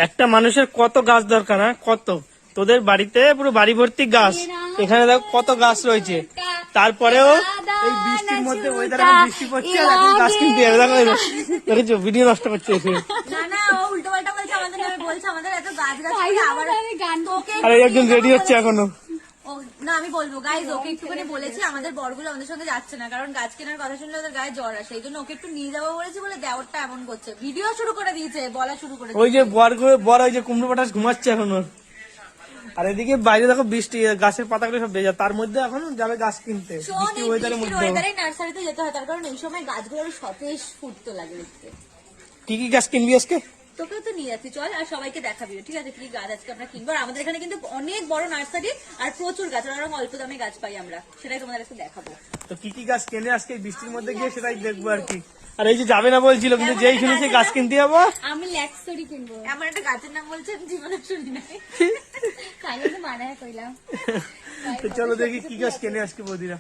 একটা মানুষের কত গাছ দরকার, হ্যাঁ কত। তোদের বাড়িতে পুরো বাড়ি ভর্তি গাছ, এখানে দেখো কত গাছ রয়েছে, তারপরেও এই বৃষ্টির মধ্যে ওয়েদার এখন বৃষ্টি পড়ছে আর এখন গাছ কিনতে যাবে। দেখো দেখেছো ভিডিও নষ্ট করছে এসে। আরে একজন রেডি হচ্ছে এখনো। না আমি বলবো গাইজ, ওকে একটুখানি বলেছি আমাদের বরগুলো আমাদের সঙ্গে যাচ্ছে না, কারণ গাছ কেনার কথা শুনলে ওদের গায়ে জ্বর আসে, এই জন্য ওকে একটু নিয়ে যাবো বলেছি বলে দেওরটা এমন করছে, ভিডিও শুরু করে দিয়েছে, বলা শুরু করে ওই যে বর ওই যে কুমড়ো পটাশ ঘুমাচ্ছে এখনো। আর এদিকে বাইরে দেখো বৃষ্টি, গাছের পাতাগুলো সব ভেজা, তার মধ্যে এখন যাবে গাছ কিনতে বৃষ্টি ওয়েদারের মধ্যে। নার্সারিতে যেতে হয়, তার কারণ এই সময় গাছগুলো সতেজ ফুটতে লাগে দেখতে। কি কি গাছ কিনবি আজকে? তোকেও তো নিয়ে যাচ্ছি, চল আর সবাইকে দেখাবি, ঠিক আছে কি গাছ আজকে আমরা কিনবো। আর আমাদের এখানে কিন্তু অনেক বড় নার্সারি আর প্রচুর গাছ, আর অল্প দামে গাছ পাই আমরা, সেটাই তোমাদের একটু দেখাবো। তো কি কি গাছ কেনে আজকে বৃষ্টির মধ্যে গিয়ে সেটাই দেখবো আর কি। আর এই যে যাবে না বলছিল, কিন্তু যেই শুনেছি গাছ কিনতে যাবো, আমি ল্যাক্সরি কিনবো, এমন একটা গাছের নাম বলছেন জীবনে শুনি নাই, তাই মানায় কইলাম। চলো দেখি কি গাছ কেনে আজকে বৌদিরা।